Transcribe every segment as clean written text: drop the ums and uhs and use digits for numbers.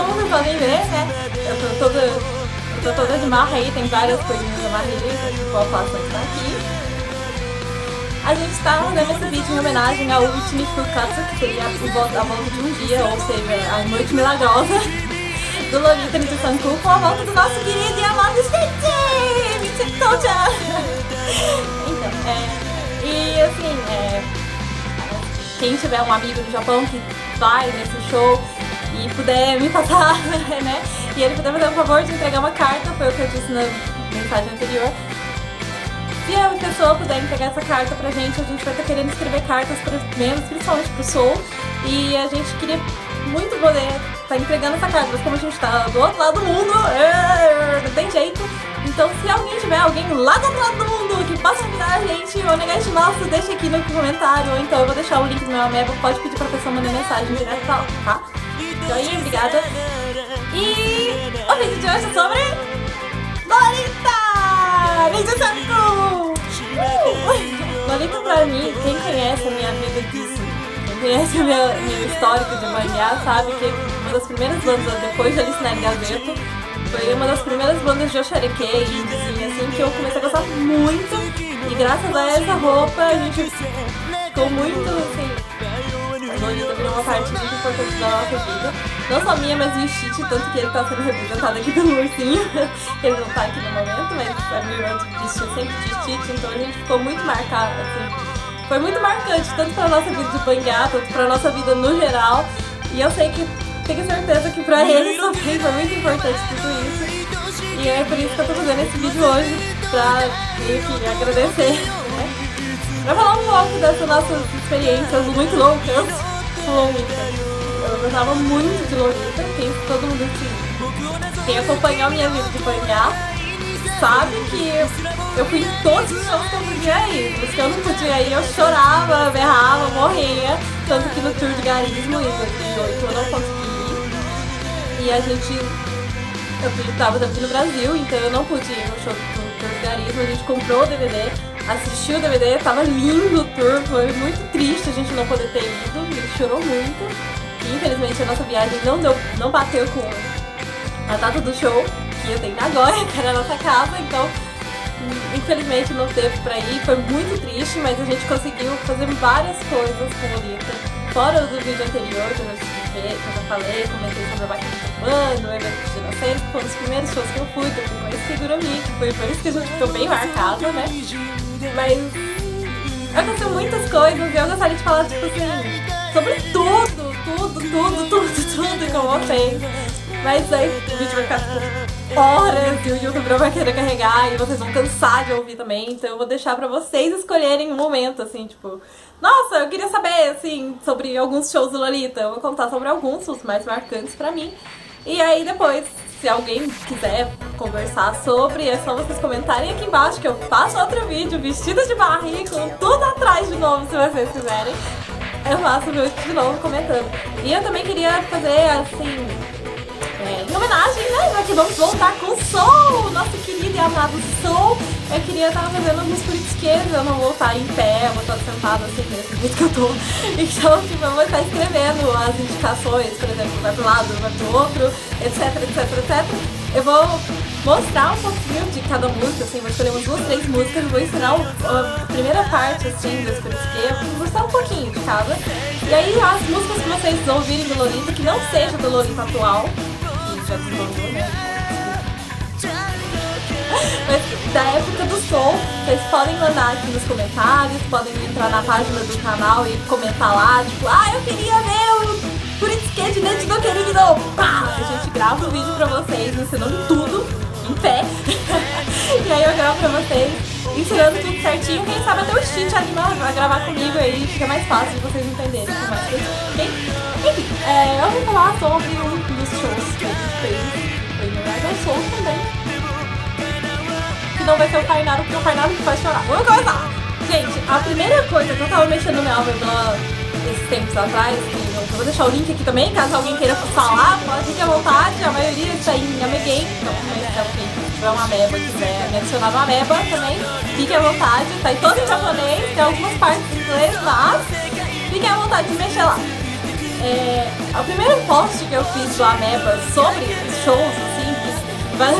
como vocês podem ver, né, eu tô toda de marra aí, tem várias coisinhas amarrelitas, tipo a pasta que tá aqui. A gente tá fazendo esse vídeo em homenagem ao Uchi Fukatsu, que seria a volta de um dia, ou seja, a noite milagrosa do Lolita Mitsusanku, com a volta do nosso querido e amado Shinji Mitsuko-chan. Então, e assim, quem tiver um amigo do Japão que vai nesse show e puder me passar, né, e ele puder fazer o favor de entregar uma carta, foi o que eu disse na mensagem anterior. Se a pessoa puder entregar essa carta pra gente vai estar querendo escrever cartas para os membros, principalmente pro Soul. E a gente queria muito poder estar entregando essa carta, mas como a gente tá do outro lado do mundo, não tem jeito. Então se alguém tiver alguém lá do outro lado do mundo que possa ajudar a gente, o negócio nosso, deixa aqui no comentário. Ou então eu vou deixar o link do meu Ameba, pode pedir pra pessoa mandar mensagem direto pra lá, tá? Então aí, obrigada. E o vídeo de hoje é sobre Lolita Mitsusanku! Lolita pra mim, quem conhece a minha vida disso, quem conhece o meu histórico de mangá, sabe que uma das primeiras bandas, depois de Alice Nine Gazeta, foi uma das primeiras bandas de Oshareke e indiezinha, assim, que eu comecei a gostar muito. E graças a essa roupa a gente ficou muito, assim, a Lolita virou uma parte muito importante da nossa vida. Não só minha, mas o Stitch, tanto que ele tá sendo representado aqui pelo ursinho. Ele não tá aqui no momento, mas a minha irmã vestiu sempre de Stitch, então a gente ficou muito marcado, assim. Foi muito marcante, tanto pra nossa vida de mangá, tanto pra nossa vida no geral. E eu sei que, tenho certeza que pra eles também foi muito importante tudo isso. E é por isso que eu tô fazendo esse vídeo hoje, pra, enfim, agradecer, né? Pra falar um pouco dessas nossas experiências muito loucas. Eu gostava muito de Lolita, todo mundo assim, quem acompanhou a minha vida de mangá sabe que eu fui em todos os shows que eu podia ir. Os que eu não podia ir, eu chorava, berrava, morria. Tanto que no tour de garismo em 2008 eu não consegui ir. E a gente, eu tava aqui no Brasil, então eu não pude ir no show do tour de garismo. A gente comprou o DVD, assistiu o DVD, tava lindo o tour, foi muito triste a gente não poder ter ido, a gente chorou muito. E infelizmente a nossa viagem não bateu com a data do show, que eu tenho na Nagoya, que era a nossa casa, então infelizmente não teve pra ir, foi muito triste, mas a gente conseguiu fazer várias coisas com o Lolita. Fora do vídeo anterior, que eu já falei, comentei sobre a máquina de bando, o evento de Inocência, que foi um dos primeiros shows que eu fui, que eu fui com esse Figurami, que foi por isso que a gente ficou bem marcada, né? Mas aconteceu muitas coisas e eu gostaria de falar, tipo assim, sobre tudo com vocês. Mas aí o vídeo vai ficar tipo horas e o YouTube não vai querer carregar e vocês vão cansar de ouvir também. Então eu vou deixar pra vocês escolherem um momento, assim, tipo, nossa, eu queria saber, assim, sobre alguns shows do Lolita. Eu vou contar sobre alguns, os mais marcantes pra mim. E aí depois, se alguém quiser conversar sobre, é só vocês comentarem aqui embaixo que eu faço outro vídeo vestida de barriga, com tudo atrás de novo, se vocês quiserem. Eu faço o vídeo de novo comentando. E eu também queria fazer, assim, em homenagem, né, já que vamos voltar com o Soul, nosso querido e amado Soul. Eu queria estar fazendo alguns politiqueiros, eu não vou estar em pé, eu vou estar sentada assim mesmo, do jeito que eu tô. Então, tipo, eu vou estar escrevendo as indicações, por exemplo, vai pro lado, vai pro outro, etc. Eu vou mostrar um pouquinho de cada música, assim, vou escolher umas 2, 3 músicas, vou ensinar a primeira parte, assim, dos politiqueiros, vou mostrar um pouquinho de cada. E aí, as músicas que vocês ouvirem do Lolita, que não seja do Lolita atual, que já desenvolveu, né? Mas da época do Soul, vocês podem mandar aqui nos comentários, podem entrar na página do canal e comentar lá, tipo, eu queria ver o Puritsuke de dentro do querido, pá! A gente grava o vídeo pra vocês, ensinando tudo, em pé. E aí eu gravo pra vocês, ensinando tudo certinho, quem sabe até o Stitch anima a gravar comigo aí, fica mais fácil de vocês entenderem com mais coisas, ok? Enfim, eu vou falar sobre um dos shows que a gente fez, na verdade é o Soul também. Que não vai ser o Kainaru, porque o Kainaru que faz chorar. Vamos começar! Gente, a primeira coisa que eu tava mexendo no meu álbum esses tempos atrás, que eu vou deixar o link aqui também, caso alguém queira falar, pode ficar à vontade, a maioria está em Amegame, então se alguém tiver uma ameba e quiser me adicionar uma ameba também, fique à vontade, tá em todo em japonês, tem algumas partes em inglês, mas fiquem à vontade de mexer lá. O primeiro post que eu fiz do Ameba sobre os shows, assim,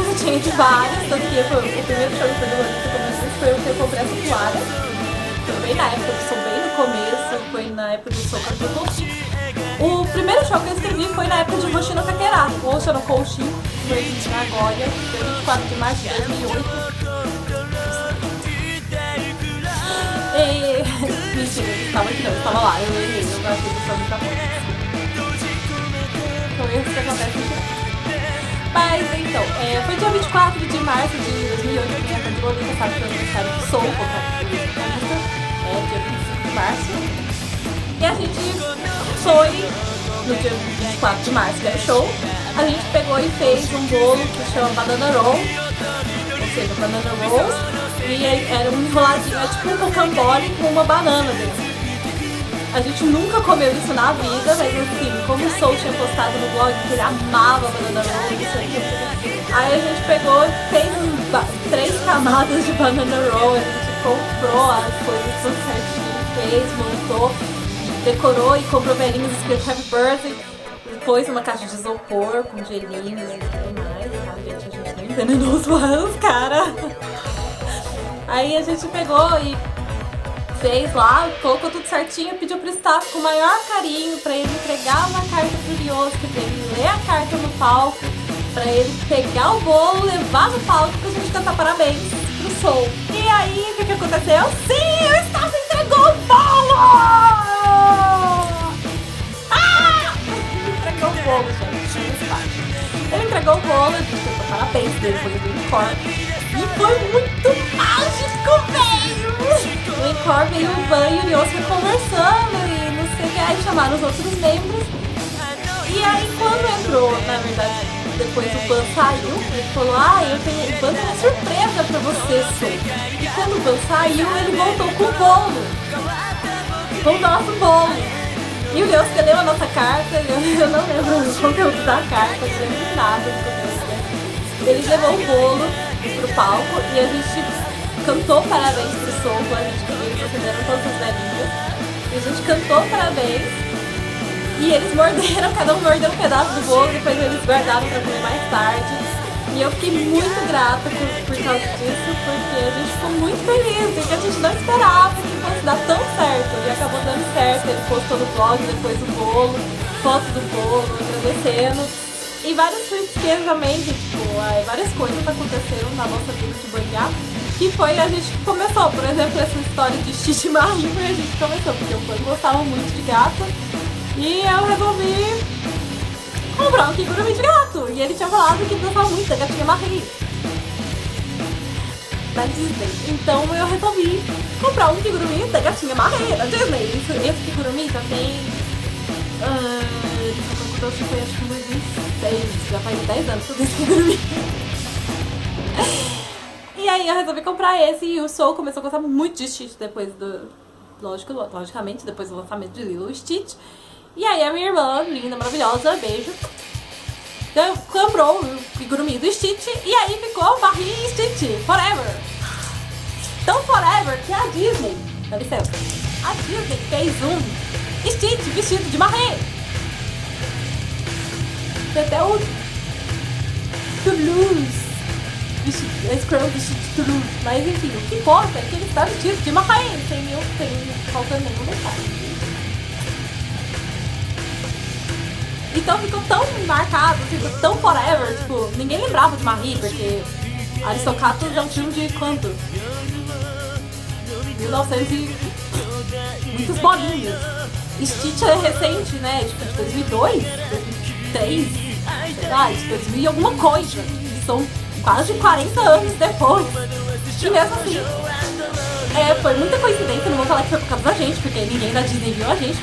que tinha de vários, tanto que o primeiro show que eu comecei foi o que eu comprei essa toalha. Foi bem na época do som, bem no começo, foi na época do som que eu curti. O primeiro show que eu escrevi foi na época de Hoshi no Kakera, o Hoshi no Koushi, foi em Nagoya, foi 24 de março de 2008. Mentira, eu estava aqui não, eu estava lá, eu errei, eu gastei do som de trabalho. Então isso que acontece aqui. Mas então, foi dia 24 de março de 2008, que minha de Lolita, sabe que é o aniversário do Soul, dia 25 de março. E a gente foi no dia 24 de março, que era o show. A gente pegou e fez um bolo que chama Banana Roll, ou seja, Banana Rolls. E era um enroladinho, tipo um rocambole com uma banana dentro. A gente nunca comeu isso na vida, mas assim, como o Soul tinha postado no blog que ele amava banana roll, aí a gente pegou e fez 3 camadas de banana roll, a gente comprou as coisas tudo certinho, fez, montou, decorou e comprou velhinhos escrito Happy Birthday, depois uma caixa de isopor com gelinhos e tudo mais, tá, gente? A gente não envenenou os caras. Aí a gente pegou e fez lá, colocou tudo certinho, pediu pro staff com o maior carinho pra ele entregar uma carta pro Ryosuke, pra ele ler a carta no palco, pra ele pegar o bolo, levar no palco pra gente cantar parabéns pro Soul. E aí, o que aconteceu? Sim, o staff entregou o bolo! Ele entregou o bolo, gente. Ele entregou o bolo, a gente cantou parabéns dele, foi do Encore. E foi muito mágico, velho! O Encore veio o Ban e o Ryosuke conversando e não sei o que, aí chamaram os outros membros. E aí quando entrou, na verdade, depois o Ban saiu, ele falou, eu tenho o Ban tem uma surpresa pra você, Soul. E quando o Ban saiu, ele voltou com o bolo. Com o nosso bolo. E o Ryosuke leu a nossa carta, eu não lembro o conteúdo da carta, não lembro nada do conteúdo. Ele levou o bolo pro palco e a gente cantou parabéns pro Soul, a gente eles acenderam todas as velhinhas e a gente cantou parabéns e eles morderam, cada um mordeu um pedaço do bolo, depois eles guardaram pra comer mais tarde e eu fiquei muito grata por causa disso, porque a gente ficou muito feliz, porque a gente não esperava que fosse dar tão certo e acabou dando certo. Ele postou no blog depois do bolo, foto do bolo, agradecendo. E várias coisas também, que, tipo, várias coisas aconteceram na nossa vida de banhar, que foi a gente começou, por exemplo, essa história de xixi marinho, a gente começou, porque o Pan gostava muito de gato, e eu resolvi comprar um kigurumi de gato, e ele tinha falado que gostava muito da gatinha Marie, da Disney, então eu resolvi comprar um kigurumi da gatinha Marie, da Disney. Esse kigurumi já tem... Então foi acho que em 2006, já faz 10 anos que eu tenho esse kigurumi. E aí eu resolvi comprar esse e o Soul começou a gostar muito de Stitch depois do... Logicamente, depois do lançamento de Lilo e Stitch. E aí a minha irmã, linda, maravilhosa, beijo, comprou o kigurumi do Stitch e aí ficou Marie e Stitch, forever. Tão forever que a Disney, dá licença, a Disney fez um Stitch vestido de Marie. Tem até o Toulouse, escreveu vestido de Toulouse, mas enfim, o que importa é que ele está vestido de Marie, sem faltando nenhum detalhe. Então ficou tão marcado, ficou tão forever, tipo, ninguém lembrava de Marie, porque Aristocato é um filme de quanto? 1900 e... muitas bolinhas. Stitch é recente, né? Tipo, de 2002, 2003, sei lá, de 2000 e alguma coisa. São quase 40 anos depois. E mesmo assim, foi muita coincidência, não vou falar que foi por causa da gente, porque ninguém da Disney viu a gente.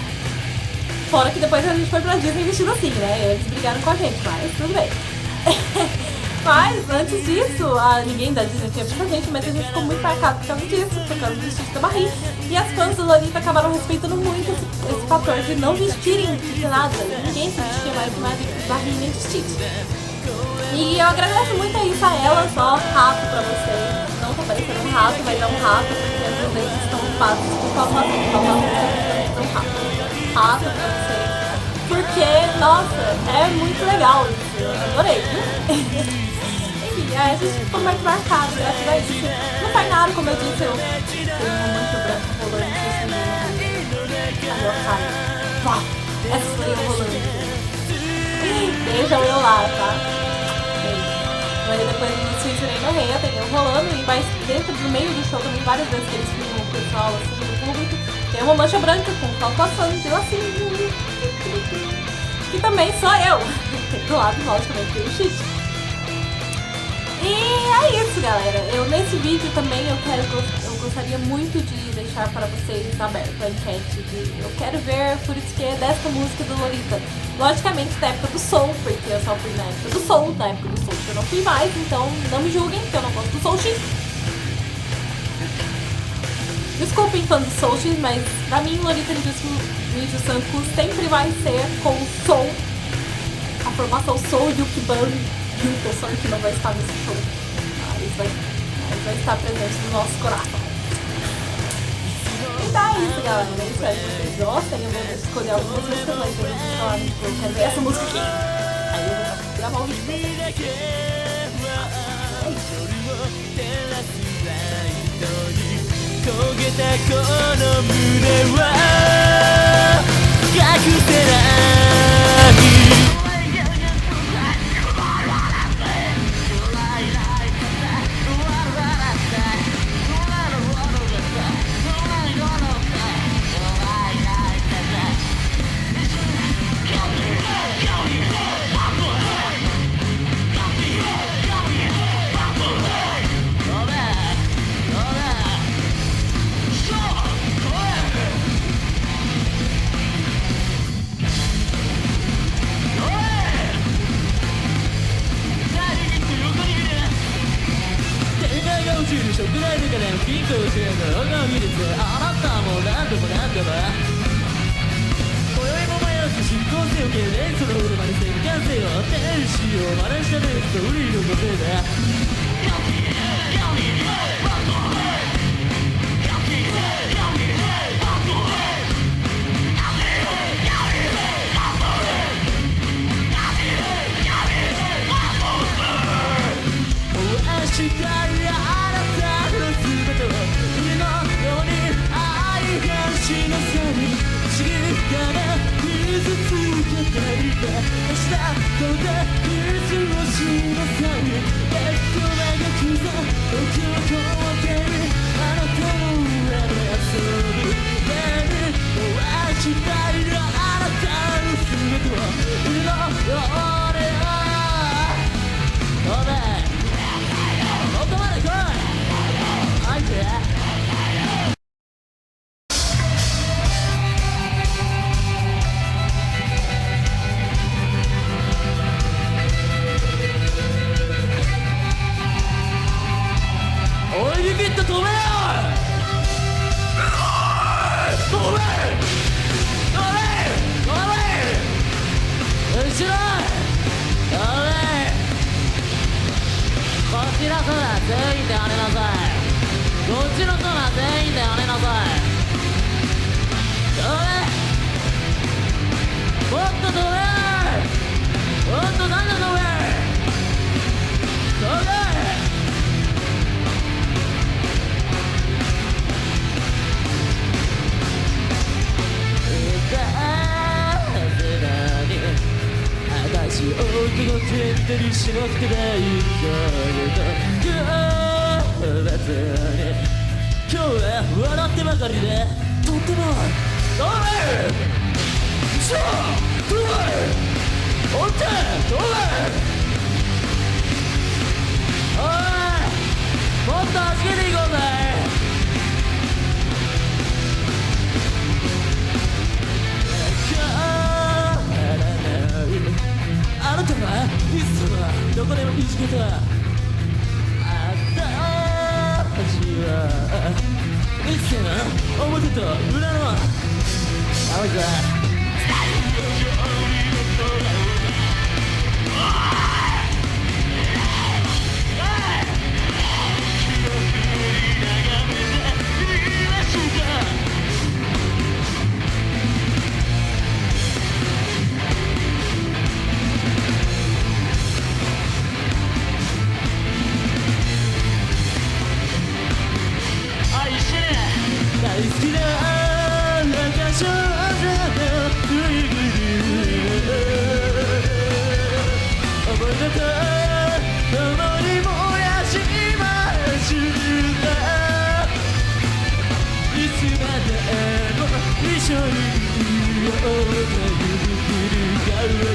Fora que depois a gente foi pra Disney vestido assim, né? Eles brigaram com a gente, mas tudo bem. Mas antes disso, ninguém da Disney tinha visto a gente, mas a gente ficou muito marcado por causa disso, por causa do vestido da Marie. E as fãs do Lolita acabaram respeitando muito esse fator de não vestirem de nada. Ninguém se vestia mais de Marie nem de Stitch. E eu agradeço muito isso a ela, só rato pra vocês. Não tá parecendo um rato, mas é um rato, porque as vezes estão ocupadas com palmação, tão rato. Rato pra vocês. Porque, nossa, é muito legal isso. Eu adorei, viu? Enfim, a gente ficou mais marcado graças a isso. Não faz nada, como eu disse, eu tenho uma mancha branca rolando assim. Aí eu caio. Pá! Essa foi eu rolando. Beijam eu lá, tá? Beijo. Mas depois do Sweet no Rei, tem eu rolando e mais dentro do meio do show também, várias vezes que eles filmam o pessoal assim no público, tem uma mancha branca com palpação de lacinho. Que também sou eu. Do lado, logicamente, tem o Xixi. E é isso, galera. Eu nesse vídeo também eu gostaria muito de deixar para vocês aberto a enquete de eu quero ver Furutsuki dessa música do Lolita. Logicamente da época do Soul, porque eu só fui na época do Soul, da época do Soul eu não fui mais, então não me julguem, porque eu não gosto do Soul X. Desculpem fã do Soul X, mas pra mim Lolita Nijo Sanku sempre vai ser com o Soul, a formação Soul Yukiban Yuta, só que não vai estar nesse show. Mas vai estar presente no nosso coração. Então é isso, galera. Eu espero que vocês gostem. Eu vou escolher algumas músicas, mas eu vou falar, tipo, eu quero ver essa música aqui. Aí eu vou gravar o vídeo pra vocês.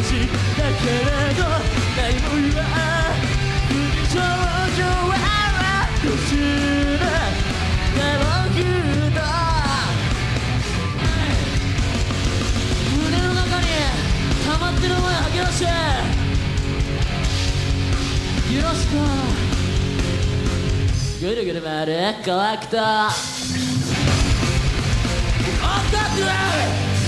しだけれど何も言わん頂上はどうするだろうと胸の中に溜まってる思い吐き出して許すかぐるぐる回るコアクターオッタッツ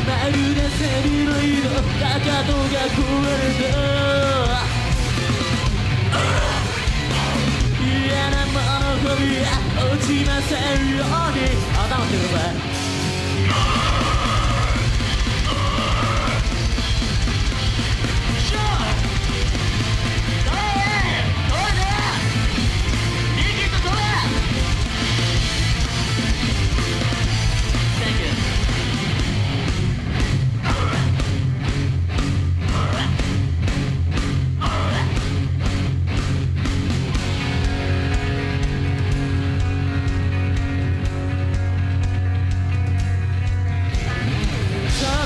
まるでセリの色かかとが壊れた嫌なもの飛び落ちませんように頭ってください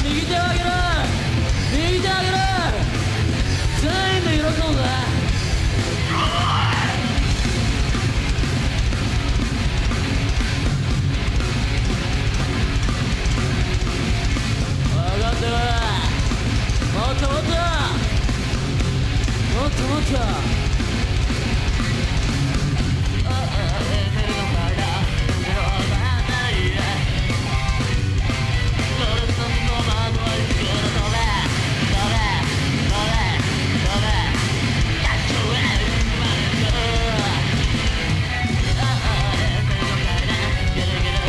右手を上げる右手を上げる全員で喜んだ分かってるもっともっともっともっと